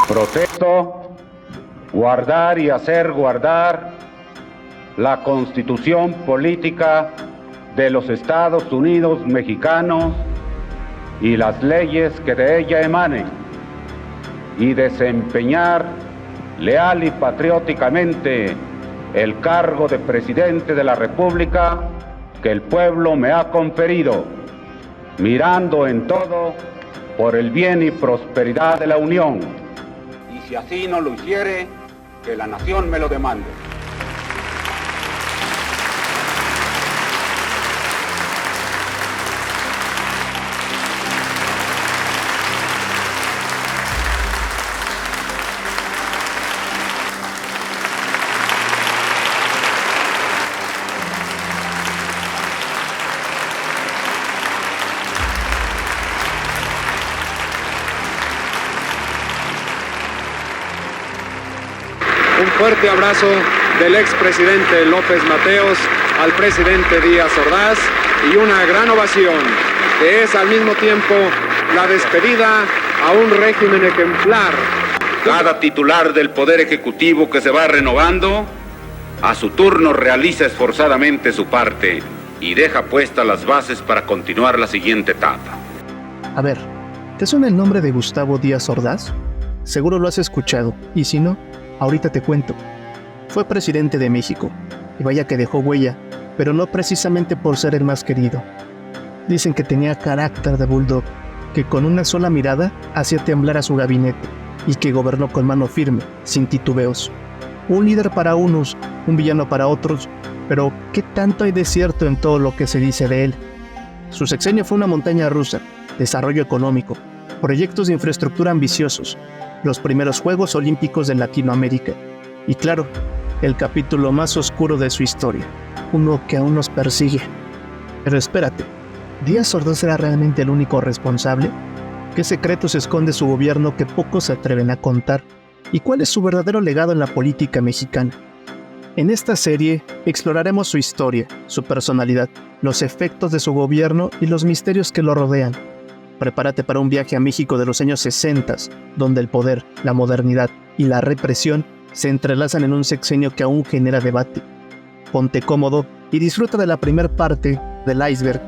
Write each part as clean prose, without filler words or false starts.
Protesto guardar y hacer guardar la Constitución Política de los Estados Unidos Mexicanos y las leyes que de ella emanen, y desempeñar leal y patrióticamente el cargo de presidente de la República que el pueblo me ha conferido, mirando en todo por el bien y prosperidad de la Unión. Y si así no lo hiciere, que la nación me lo demande. Un fuerte abrazo del expresidente López Mateos al presidente Díaz Ordaz y una gran ovación que es al mismo tiempo la despedida a un régimen ejemplar. Cada titular del Poder Ejecutivo que se va renovando, a su turno realiza esforzadamente su parte y deja puestas las bases para continuar la siguiente etapa. A ver, ¿te suena el nombre de Gustavo Díaz Ordaz? Seguro lo has escuchado, y si no, ahorita te cuento. Fue presidente de México, y vaya que dejó huella, pero no precisamente por ser el más querido. Dicen que tenía carácter de bulldog, que con una sola mirada hacía temblar a su gabinete, y que gobernó con mano firme, sin titubeos. Un líder para unos, un villano para otros, pero ¿qué tanto hay de cierto en todo lo que se dice de él? Su sexenio fue una montaña rusa, desarrollo económico, proyectos de infraestructura ambiciosos, los primeros Juegos Olímpicos de Latinoamérica y claro, el capítulo más oscuro de su historia, uno que aún nos persigue. Pero espérate, ¿Díaz Ordaz era realmente el único responsable? ¿Qué secretos esconde su gobierno que pocos se atreven a contar? ¿Y cuál es su verdadero legado en la política mexicana? En esta serie exploraremos su historia, su personalidad, los efectos de su gobierno y los misterios que lo rodean. Prepárate para un viaje a México de los años 60, donde el poder, la modernidad y la represión se entrelazan en un sexenio que aún genera debate. Ponte cómodo y disfruta de la primera parte del iceberg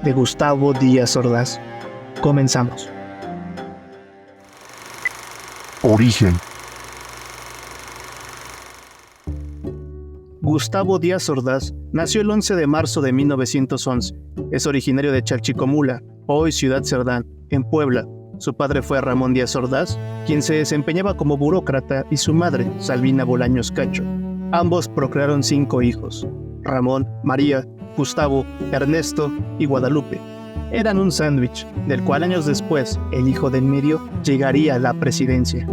de Gustavo Díaz Ordaz. Comenzamos. Origen. Gustavo Díaz Ordaz nació el 11 de marzo de 1911. Es originario de Chalchicomula, hoy Ciudad Cerdán, en Puebla. Su padre fue Ramón Díaz Ordaz, quien se desempeñaba como burócrata, y su madre, Salvina Bolaños Cacho. Ambos procrearon 5 hijos: Ramón, María, Gustavo, Ernesto y Guadalupe. Eran un sándwich, del cual años después, el hijo del medio llegaría a la presidencia.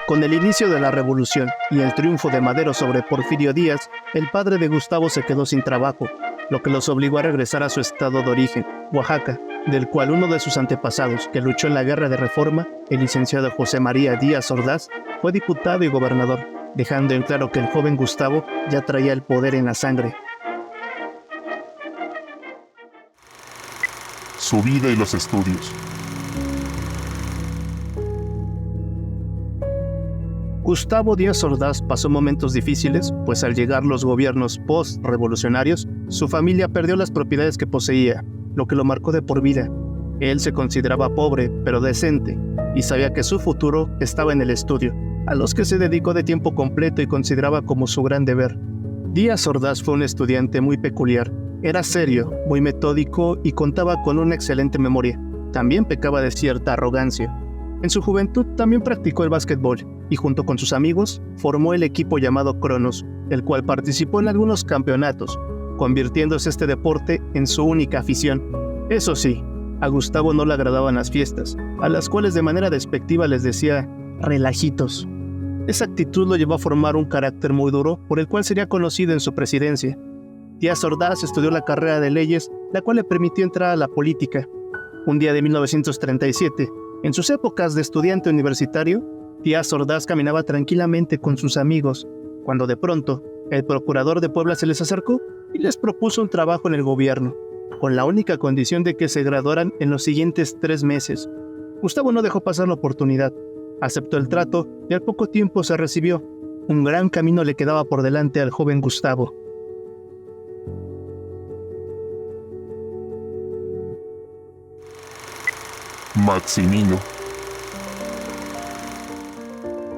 Con el inicio de la revolución y el triunfo de Madero sobre Porfirio Díaz, el padre de Gustavo se quedó sin trabajo, lo que los obligó a regresar a su estado de origen, Oaxaca, del cual uno de sus antepasados, que luchó en la Guerra de Reforma, el licenciado José María Díaz Ordaz, fue diputado y gobernador, dejando en claro que el joven Gustavo ya traía el poder en la sangre. Su vida y los estudios. Gustavo Díaz Ordaz pasó momentos difíciles, pues al llegar los gobiernos post-revolucionarios, su familia perdió las propiedades que poseía, lo que lo marcó de por vida. Él se consideraba pobre, pero decente, y sabía que su futuro estaba en el estudio, a los que se dedicó de tiempo completo y consideraba como su gran deber. Díaz Ordaz fue un estudiante muy peculiar. Era serio, muy metódico y contaba con una excelente memoria. También pecaba de cierta arrogancia. En su juventud también practicó el básquetbol y junto con sus amigos formó el equipo llamado Cronos, el cual participó en algunos campeonatos, convirtiéndose este deporte en su única afición. Eso sí, a Gustavo no le agradaban las fiestas, a las cuales de manera despectiva les decía relajitos. Esa actitud lo llevó a formar un carácter muy duro, por el cual sería conocido en su presidencia. Díaz Ordaz estudió la carrera de leyes, la cual le permitió entrar a la política. Un día de 1937, en sus épocas de estudiante universitario, Díaz Ordaz caminaba tranquilamente con sus amigos, cuando de pronto el procurador de Puebla se les acercó y les propuso un trabajo en el gobierno. con la única condición de que se graduaran en los siguientes 3 meses. Gustavo no dejó pasar la oportunidad, aceptó el trato y al poco tiempo se recibió. Un gran camino le quedaba por delante al joven Gustavo. Maximino.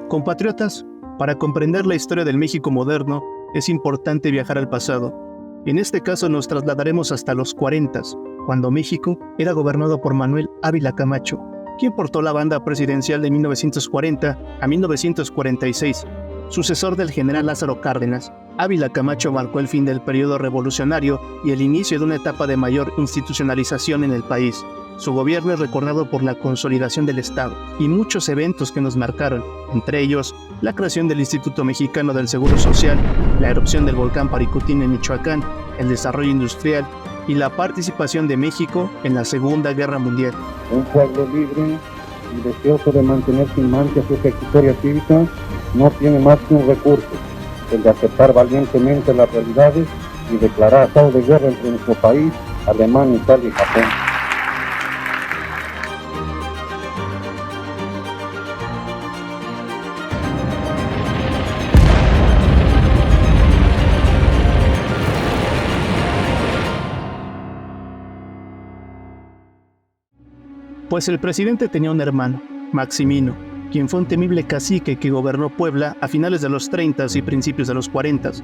Compatriotas, para comprender la historia del México moderno, es importante viajar al pasado. En este caso nos trasladaremos hasta los 40s, cuando México era gobernado por Manuel Ávila Camacho, quien portó la banda presidencial de 1940 a 1946, sucesor del general Lázaro Cárdenas. Ávila Camacho marcó el fin del periodo revolucionario y el inicio de una etapa de mayor institucionalización en el país. Su gobierno es recordado por la consolidación del Estado y muchos eventos que nos marcaron, entre ellos la creación del Instituto Mexicano del Seguro Social, la erupción del volcán Paricutín en Michoacán, el desarrollo industrial y la participación de México en la Segunda Guerra Mundial. Un pueblo libre y deseoso de mantener sin mancha su ejecutoria cívica no tiene más que un recurso, el de aceptar valientemente las realidades y declarar estado de guerra entre nuestro país, Alemania, Italia y Japón. Pues el presidente tenía un hermano, Maximino, quien fue un temible cacique que gobernó Puebla a finales de los 30s y principios de los 40s.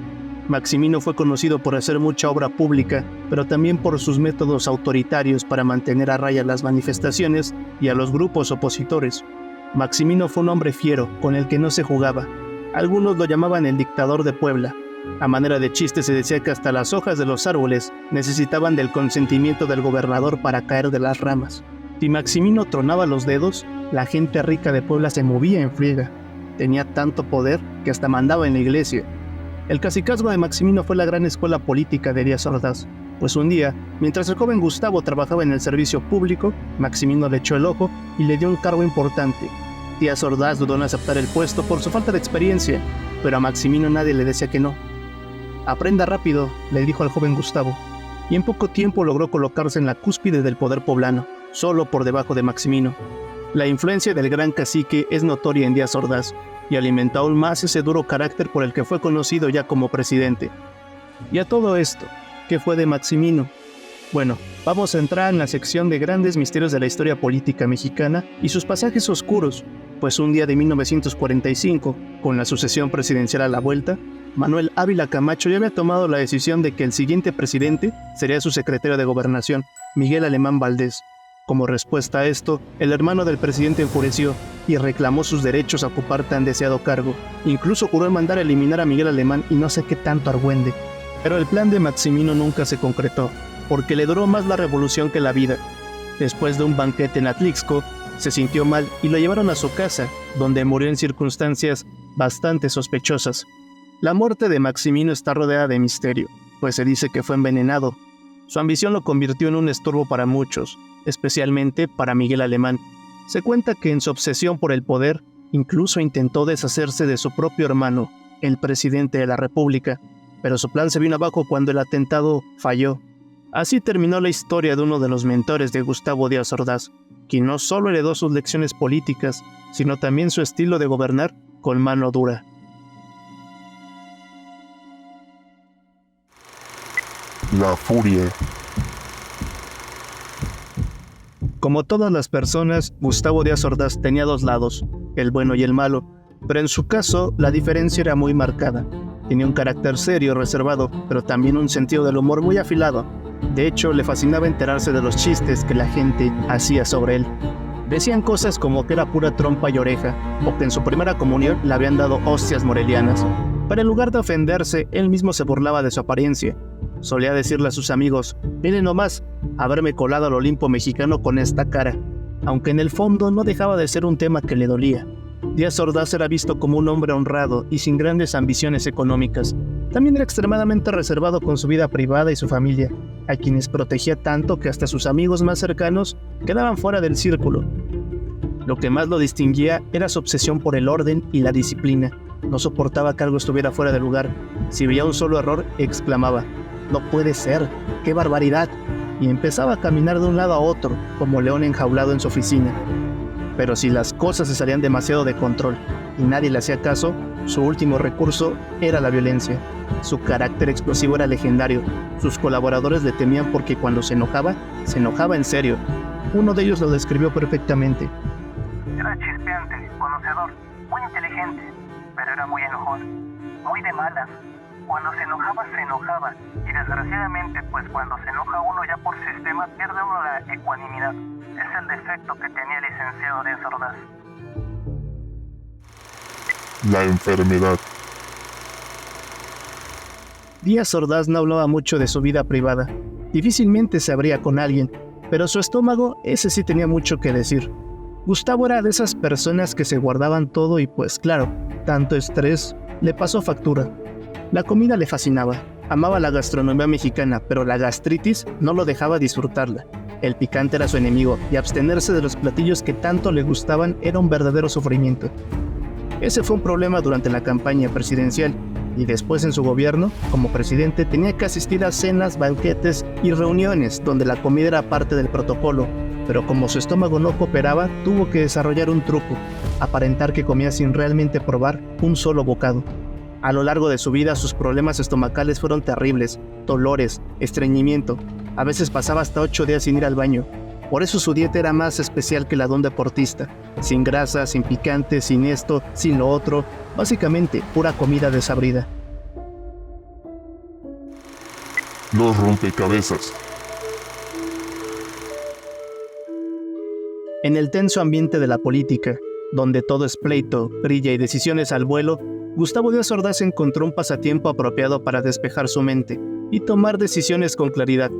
Maximino fue conocido por hacer mucha obra pública, pero también por sus métodos autoritarios para mantener a raya las manifestaciones y a los grupos opositores. Maximino fue un hombre fiero, con el que no se jugaba. Algunos lo llamaban el dictador de Puebla. A manera de chiste se decía que hasta las hojas de los árboles necesitaban del consentimiento del gobernador para caer de las ramas. Si Maximino tronaba los dedos, la gente rica de Puebla se movía en friega. Tenía tanto poder que hasta mandaba en la iglesia. El cacicazgo de Maximino fue la gran escuela política de Díaz Ordaz, pues un día, mientras el joven Gustavo trabajaba en el servicio público, Maximino le echó el ojo y le dio un cargo importante. Díaz Ordaz dudó en aceptar el puesto por su falta de experiencia, pero a Maximino nadie le decía que no. «Aprenda rápido», le dijo al joven Gustavo, y en poco tiempo logró colocarse en la cúspide del poder poblano, solo por debajo de Maximino. La influencia del gran cacique es notoria en Díaz Ordaz y alimentó aún más ese duro carácter por el que fue conocido ya como presidente. Y a todo esto, ¿qué fue de Maximino? Bueno, vamos a entrar en la sección de grandes misterios de la historia política mexicana y sus pasajes oscuros, pues un día de 1945, con la sucesión presidencial a la vuelta, Manuel Ávila Camacho ya había tomado la decisión de que el siguiente presidente sería su secretario de Gobernación, Miguel Alemán Valdés. Como respuesta a esto, el hermano del presidente enfureció y reclamó sus derechos a ocupar tan deseado cargo. Incluso juró mandar a eliminar a Miguel Alemán y no sé qué tanto argüende. Pero el plan de Maximino nunca se concretó, porque le duró más la revolución que la vida. Después de un banquete en Atlixco, se sintió mal y lo llevaron a su casa, donde murió en circunstancias bastante sospechosas. La muerte de Maximino está rodeada de misterio, pues se dice que fue envenenado. Su ambición lo convirtió en un estorbo para muchos, especialmente para Miguel Alemán. Se cuenta que en su obsesión por el poder, incluso intentó deshacerse de su propio hermano, el presidente de la República, pero su plan se vino abajo cuando el atentado falló. Así terminó la historia de uno de los mentores de Gustavo Díaz Ordaz, quien no solo heredó sus lecciones políticas, sino también su estilo de gobernar con mano dura. La furia. Como todas las personas, Gustavo Díaz Ordaz tenía dos lados, el bueno y el malo, pero en su caso la diferencia era muy marcada. Tenía un carácter serio, reservado, pero también un sentido del humor muy afilado. De hecho, le fascinaba enterarse de los chistes que la gente hacía sobre él. Decían cosas como que era pura trompa y oreja, o que en su primera comunión le habían dado hostias morelianas. Pero en lugar de ofenderse, él mismo se burlaba de su apariencia. Solía decirle a sus amigos: «Miren nomás, haberme colado al Olimpo mexicano con esta cara», aunque en el fondo no dejaba de ser un tema que le dolía. Díaz Ordaz era visto como un hombre honrado y sin grandes ambiciones económicas. También era extremadamente reservado con su vida privada y su familia, a quienes protegía tanto que hasta sus amigos más cercanos quedaban fuera del círculo. Lo que más lo distinguía era su obsesión por el orden y la disciplina. No soportaba que algo estuviera fuera de lugar. Si veía un solo error, exclamaba: «No puede ser, qué barbaridad», y empezaba a caminar de un lado a otro, como león enjaulado en su oficina. Pero si las cosas se salían demasiado de control y nadie le hacía caso, su último recurso era la violencia. Su carácter explosivo era legendario. Sus colaboradores le temían porque cuando se enojaba en serio. Uno de ellos lo describió perfectamente. Era chispeante, conocedor, muy inteligente, pero era muy enojón, muy de malas. Cuando se enojaba, y desgraciadamente, pues cuando se enoja uno ya por sistema pierde uno la ecuanimidad. Es el defecto que tenía el licenciado Díaz Ordaz. La enfermedad. Díaz Ordaz no hablaba mucho de su vida privada. Difícilmente se abría con alguien, pero su estómago, ese sí tenía mucho que decir. Gustavo era de esas personas que se guardaban todo y pues claro, tanto estrés le pasó factura. La comida le fascinaba, amaba la gastronomía mexicana, pero la gastritis no lo dejaba disfrutarla. El picante era su enemigo y abstenerse de los platillos que tanto le gustaban era un verdadero sufrimiento. Ese fue un problema durante la campaña presidencial y después en su gobierno, como presidente, tenía que asistir a cenas, banquetes y reuniones donde la comida era parte del protocolo, pero como su estómago no cooperaba, tuvo que desarrollar un truco, aparentar que comía sin realmente probar un solo bocado. A lo largo de su vida, sus problemas estomacales fueron terribles, dolores, estreñimiento. A veces pasaba hasta 8 días sin ir al baño. Por eso su dieta era más especial que la de un deportista. Sin grasa, sin picante, sin esto, sin lo otro. Básicamente, pura comida desabrida. Los rompecabezas. En el tenso ambiente de la política, donde todo es pleito, brilla y decisiones al vuelo, Gustavo Díaz Ordaz encontró un pasatiempo apropiado para despejar su mente y tomar decisiones con claridad.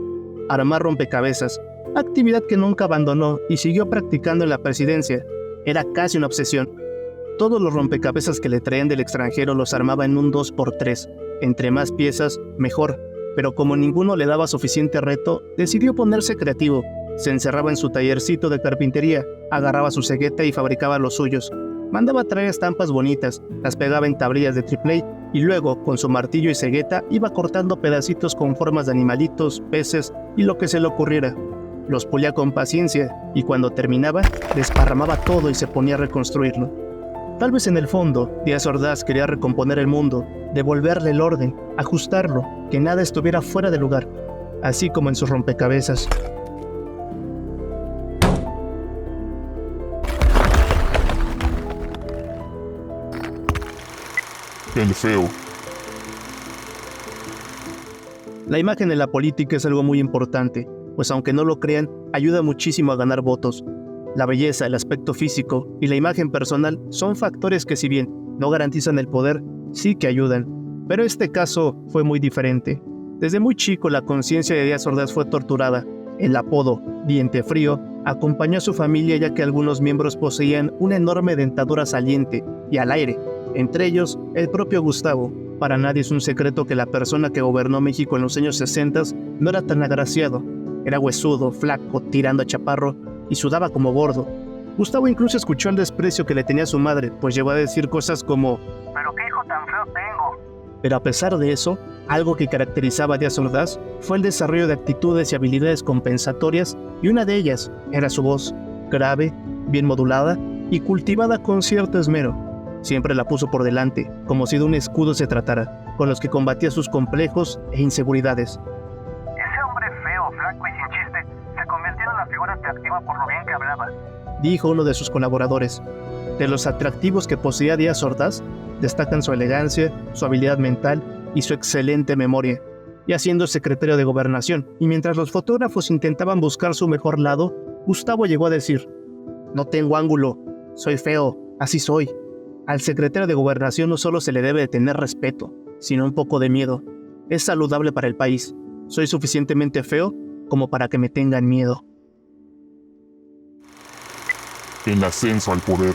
Armar rompecabezas, actividad que nunca abandonó y siguió practicando en la presidencia. Era casi una obsesión. Todos los rompecabezas que le traían del extranjero los armaba en un 2x3. Entre más piezas, mejor. Pero como ninguno le daba suficiente reto, decidió ponerse creativo. Se encerraba en su tallercito de carpintería, agarraba su cegueta y fabricaba los suyos. Mandaba traer estampas bonitas, las pegaba en tablillas de triple y luego, con su martillo y cegueta, iba cortando pedacitos con formas de animalitos, peces y lo que se le ocurriera. Los pulía con paciencia y cuando terminaba, desparramaba todo y se ponía a reconstruirlo. Tal vez en el fondo, Díaz Ordaz quería recomponer el mundo, devolverle el orden, ajustarlo, que nada estuviera fuera de lugar, así como en sus rompecabezas. El feo. La imagen en la política es algo muy importante, pues aunque no lo crean, ayuda muchísimo a ganar votos. La belleza, el aspecto físico y la imagen personal son factores que si bien no garantizan el poder, sí que ayudan. Pero este caso fue muy diferente. Desde muy chico la conciencia de Díaz Ordaz fue torturada. El apodo, Diente Frío, acompañó a su familia ya que algunos miembros poseían una enorme dentadura saliente y al aire. Entre ellos, el propio Gustavo. Para nadie es un secreto que la persona que gobernó México en los años 60 no era tan agraciado. Era huesudo, flaco, tirando a chaparro y sudaba como gordo. Gustavo incluso escuchó el desprecio que le tenía su madre, pues llegó a decir cosas como ¿pero qué hijo tan feo tengo? Pero a pesar de eso, algo que caracterizaba a Díaz Ordaz fue el desarrollo de actitudes y habilidades compensatorias y una de ellas era su voz, grave, bien modulada y cultivada con cierto esmero. Siempre la puso por delante, como si de un escudo se tratara, con los que combatía sus complejos e inseguridades. Ese hombre feo, flaco y sin chiste se convirtió en una figura atractiva por lo bien que hablaba, dijo uno de sus colaboradores. De los atractivos que poseía Díaz Ordaz, destacan su elegancia, su habilidad mental y su excelente memoria. Ya siendo secretario de Gobernación, y mientras los fotógrafos intentaban buscar su mejor lado, Gustavo llegó a decir: no tengo ángulo, soy feo, así soy. Al secretario de Gobernación no solo se le debe de tener respeto, sino un poco de miedo. Es saludable para el país. Soy suficientemente feo como para que me tengan miedo. El ascenso al poder.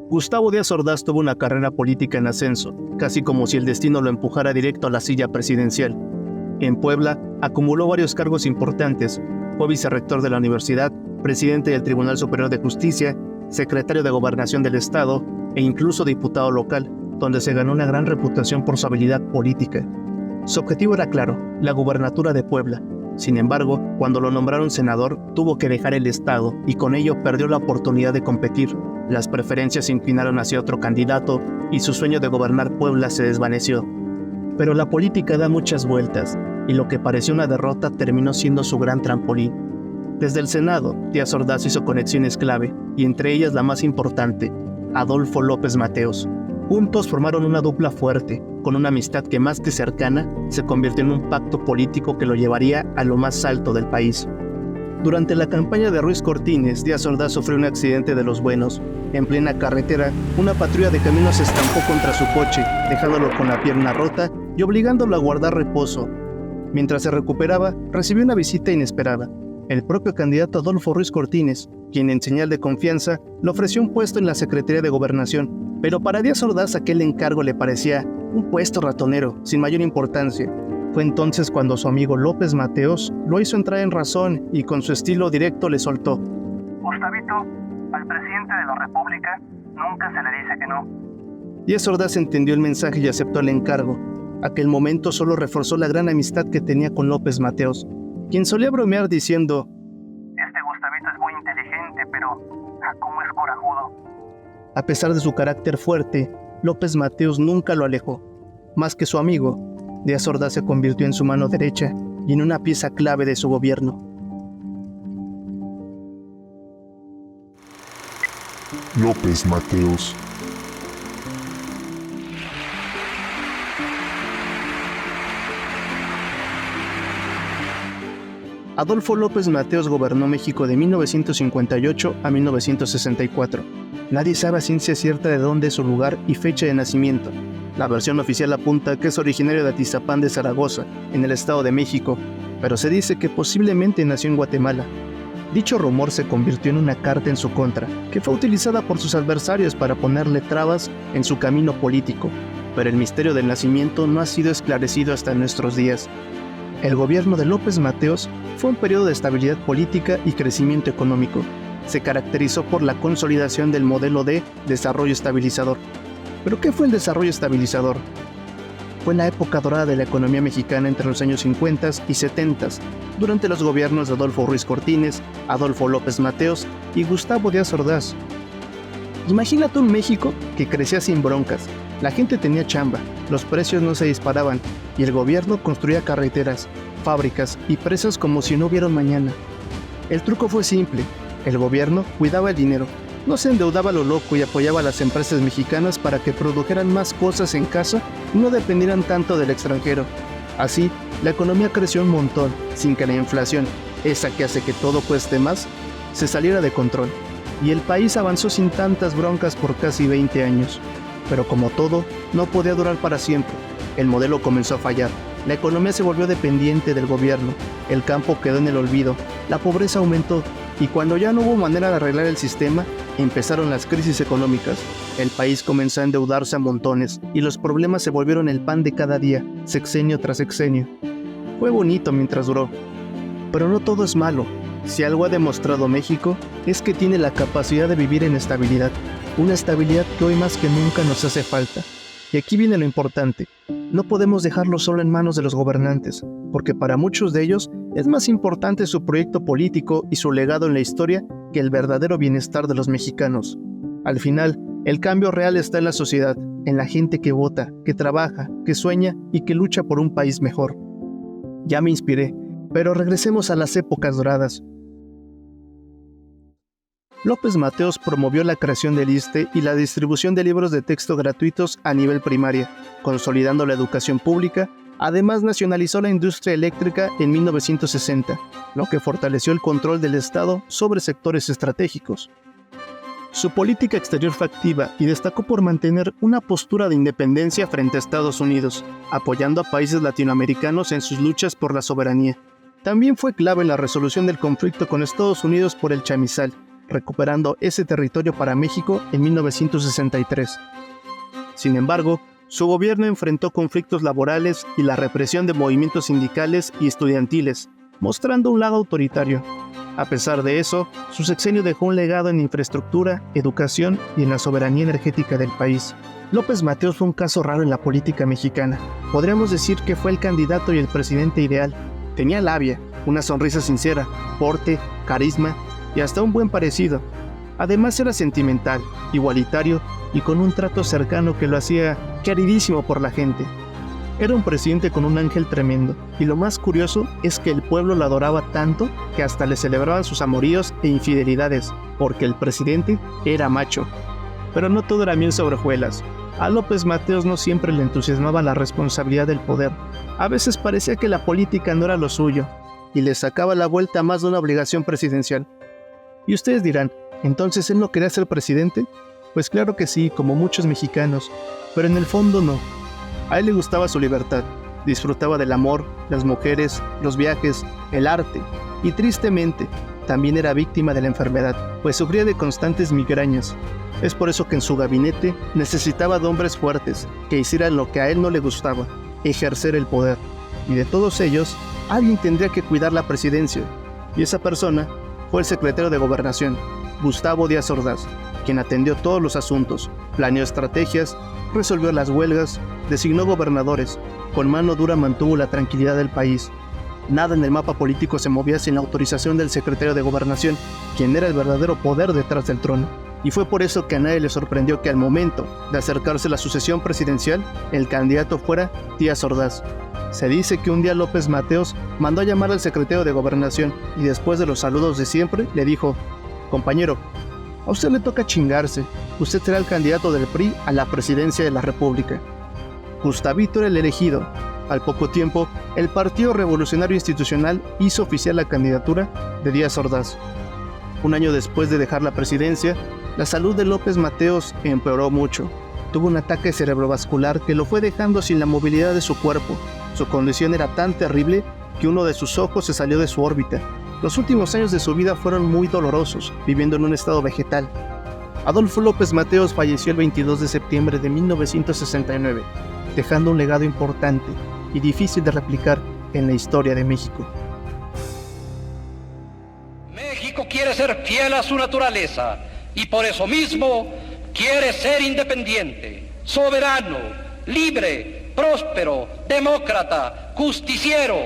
Gustavo Díaz Ordaz tuvo una carrera política en ascenso, casi como si el destino lo empujara directo a la silla presidencial. En Puebla, acumuló varios cargos importantes. Fue vicerrector de la universidad, presidente del Tribunal Superior de Justicia, secretario de Gobernación del Estado e incluso diputado local, donde se ganó una gran reputación por su habilidad política. Su objetivo era claro, la gubernatura de Puebla. Sin embargo, cuando lo nombraron senador, tuvo que dejar el estado y con ello perdió la oportunidad de competir. Las preferencias se inclinaron hacia otro candidato y su sueño de gobernar Puebla se desvaneció. Pero la política da muchas vueltas y lo que pareció una derrota terminó siendo su gran trampolín. Desde el Senado, Díaz Ordaz hizo conexiones clave y entre ellas la más importante, Adolfo López Mateos. Juntos formaron una dupla fuerte, con una amistad que más que cercana, se convirtió en un pacto político que lo llevaría a lo más alto del país. Durante la campaña de Ruiz Cortines, Díaz Ordaz sufrió un accidente de los buenos. En plena carretera, una patrulla de caminos se estampó contra su coche, dejándolo con la pierna rota y obligándolo a guardar reposo. Mientras se recuperaba, recibió una visita inesperada. El propio candidato Adolfo Ruiz Cortines, quien en señal de confianza le ofreció un puesto en la Secretaría de Gobernación. Pero para Díaz Ordaz aquel encargo le parecía un puesto ratonero, sin mayor importancia. Fue entonces cuando su amigo López Mateos lo hizo entrar en razón y con su estilo directo le soltó: Gustavito, al presidente de la República nunca se le dice que no. Díaz Ordaz entendió el mensaje y aceptó el encargo. Aquel momento solo reforzó la gran amistad que tenía con López Mateos, quien solía bromear diciendo: Este Gustavito es muy inteligente, pero ¿cómo es corajudo? A pesar de su carácter fuerte, López Mateos nunca lo alejó. Más que su amigo, Díaz Ordaz se convirtió en su mano derecha y en una pieza clave de su gobierno. López Mateos. Adolfo López Mateos gobernó México de 1958 a 1964. Nadie sabe a ciencia cierta de dónde es su lugar y fecha de nacimiento. La versión oficial apunta que es originario de Atizapán de Zaragoza, en el Estado de México, pero se dice que posiblemente nació en Guatemala. Dicho rumor se convirtió en una carta en su contra, que fue utilizada por sus adversarios para ponerle trabas en su camino político, pero el misterio del nacimiento no ha sido esclarecido hasta nuestros días. El gobierno de López Mateos fue un periodo de estabilidad política y crecimiento económico. Se caracterizó por la consolidación del modelo de desarrollo estabilizador. ¿Pero qué fue el desarrollo estabilizador? Fue la época dorada de la economía mexicana entre los años 50 y 70, durante los gobiernos de Adolfo Ruiz Cortines, Adolfo López Mateos y Gustavo Díaz Ordaz. Imagínate un México que crecía sin broncas, la gente tenía chamba, los precios no se disparaban y el gobierno construía carreteras, fábricas y presas como si no hubiera un mañana. El truco fue simple, el gobierno cuidaba el dinero, no se endeudaba a lo loco y apoyaba a las empresas mexicanas para que produjeran más cosas en casa y no dependieran tanto del extranjero. Así, la economía creció un montón, sin que la inflación, esa que hace que todo cueste más, se saliera de control. Y el país avanzó sin tantas broncas por casi 20 años. Pero como todo, no podía durar para siempre. El modelo comenzó a fallar. La economía se volvió dependiente del gobierno. El campo quedó en el olvido. La pobreza aumentó. Y cuando ya no hubo manera de arreglar el sistema, empezaron las crisis económicas. El país comenzó a endeudarse a montones y los problemas se volvieron el pan de cada día, sexenio tras sexenio. Fue bonito mientras duró. Pero no todo es malo. Si algo ha demostrado México, es que tiene la capacidad de vivir en estabilidad. Una estabilidad que hoy más que nunca nos hace falta. Y aquí viene lo importante. No podemos dejarlo solo en manos de los gobernantes, porque para muchos de ellos es más importante su proyecto político y su legado en la historia que el verdadero bienestar de los mexicanos. Al final, el cambio real está en la sociedad, en la gente que vota, que trabaja, que sueña y que lucha por un país mejor. Ya me inspiré, pero regresemos a las épocas doradas. López Mateos promovió la creación del ISSSTE y la distribución de libros de texto gratuitos a nivel primaria, consolidando la educación pública. Además, nacionalizó la industria eléctrica en 1960, lo que fortaleció el control del Estado sobre sectores estratégicos. Su política exterior fue activa y destacó por mantener una postura de independencia frente a Estados Unidos, apoyando a países latinoamericanos en sus luchas por la soberanía. También fue clave en la resolución del conflicto con Estados Unidos por el Chamizal, recuperando ese territorio para México en 1963. Sin embargo, su gobierno enfrentó conflictos laborales y la represión de movimientos sindicales y estudiantiles, mostrando un lado autoritario. A pesar de eso, su sexenio dejó un legado en infraestructura, educación y en la soberanía energética del país. López Mateos fue un caso raro en la política mexicana. Podríamos decir que fue el candidato y el presidente ideal. Tenía labia, una sonrisa sincera, porte, carisma y hasta un buen parecido. Además era sentimental, igualitario y con un trato cercano que lo hacía queridísimo por la gente. Era un presidente con un ángel tremendo, y lo más curioso es que el pueblo lo adoraba tanto que hasta le celebraban sus amoríos e infidelidades, porque el presidente era macho. Pero no todo era miel sobre hojuelas. A López Mateos no siempre le entusiasmaba la responsabilidad del poder. A veces parecía que la política no era lo suyo, y le sacaba la vuelta a más de una obligación presidencial. Y ustedes dirán, ¿entonces él no quería ser presidente? Pues claro que sí, como muchos mexicanos, pero en el fondo no. A él le gustaba su libertad, disfrutaba del amor, las mujeres, los viajes, el arte, y tristemente, también era víctima de la enfermedad, pues sufría de constantes migrañas. Es por eso que en su gabinete necesitaba de hombres fuertes, que hicieran lo que a él no le gustaba, ejercer el poder. Y de todos ellos, alguien tendría que cuidar la presidencia, y esa persona fue el secretario de Gobernación, Gustavo Díaz Ordaz, quien atendió todos los asuntos, planeó estrategias, resolvió las huelgas, designó gobernadores, con mano dura mantuvo la tranquilidad del país. Nada en el mapa político se movía sin la autorización del secretario de Gobernación, quien era el verdadero poder detrás del trono. Y fue por eso que a nadie le sorprendió que al momento de acercarse la sucesión presidencial, el candidato fuera Díaz Ordaz. Se dice que un día López Mateos mandó a llamar al secretario de Gobernación y después de los saludos de siempre le dijo: «Compañero, a usted le toca chingarse, usted será el candidato del PRI a la presidencia de la República». Gustavito era el elegido. Al poco tiempo, el Partido Revolucionario Institucional hizo oficial la candidatura de Díaz Ordaz. Un año después de dejar la presidencia, la salud de López Mateos empeoró mucho. Tuvo un ataque cerebrovascular que lo fue dejando sin la movilidad de su cuerpo. Su condición era tan terrible que uno de sus ojos se salió de su órbita. Los últimos años de su vida fueron muy dolorosos, viviendo en un estado vegetal. Adolfo López Mateos falleció el 22 de septiembre de 1969, dejando un legado importante y difícil de replicar en la historia de México. México quiere ser fiel a su naturaleza y por eso mismo quiere ser independiente, soberano, libre, próspero, demócrata, justiciero,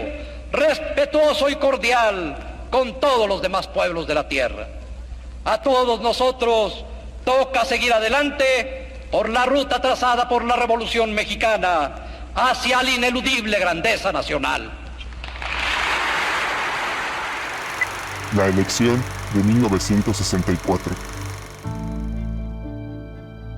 respetuoso y cordial con todos los demás pueblos de la tierra. A todos nosotros toca seguir adelante por la ruta trazada por la Revolución Mexicana hacia la ineludible grandeza nacional. La elección de 1964.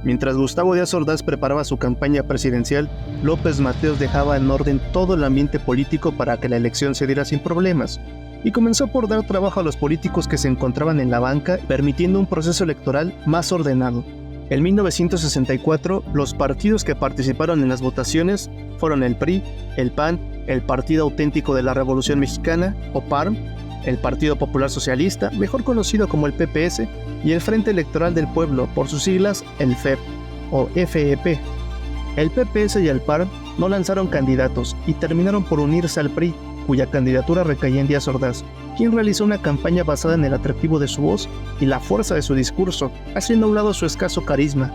Mientras Gustavo Díaz Ordaz preparaba su campaña presidencial, López Mateos dejaba en orden todo el ambiente político para que la elección se diera sin problemas, y comenzó por dar trabajo a los políticos que se encontraban en la banca, permitiendo un proceso electoral más ordenado. En 1964, los partidos que participaron en las votaciones fueron el PRI, el PAN, el Partido Auténtico de la Revolución Mexicana, o PARM, el Partido Popular Socialista, mejor conocido como el PPS, y el Frente Electoral del Pueblo, por sus siglas, el FEP, o FEP. El PPS y el PARM no lanzaron candidatos y terminaron por unirse al PRI, cuya candidatura recaía en Díaz Ordaz, quien realizó una campaña basada en el atractivo de su voz y la fuerza de su discurso, haciendo a un lado su escaso carisma.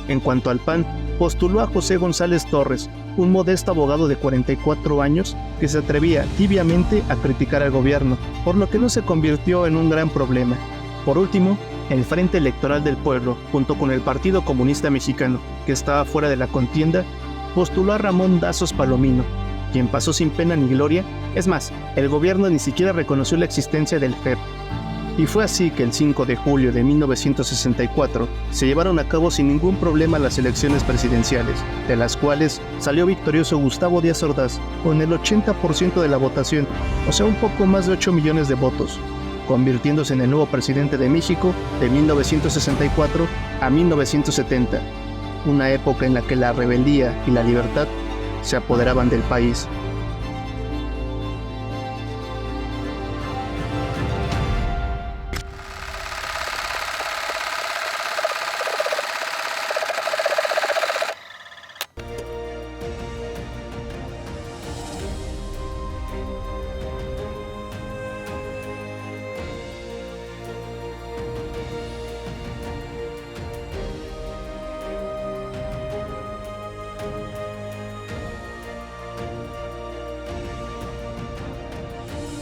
En cuanto al PAN, postuló a José González Torres, un modesto abogado de 44 años que se atrevía tibiamente a criticar al gobierno, por lo que no se convirtió en un gran problema. Por último, el Frente Electoral del Pueblo, junto con el Partido Comunista Mexicano, que estaba fuera de la contienda, postuló a Ramón Dazos Palomino, quien pasó sin pena ni gloria. Es más, el gobierno ni siquiera reconoció la existencia del FEP. Y fue así que el 5 de julio de 1964 se llevaron a cabo sin ningún problema las elecciones presidenciales, de las cuales salió victorioso Gustavo Díaz Ordaz con el 80% de la votación, o sea un poco más de 8 millones de votos, convirtiéndose en el nuevo presidente de México de 1964 a 1970, una época en la que la rebeldía y la libertad se apoderaban del país.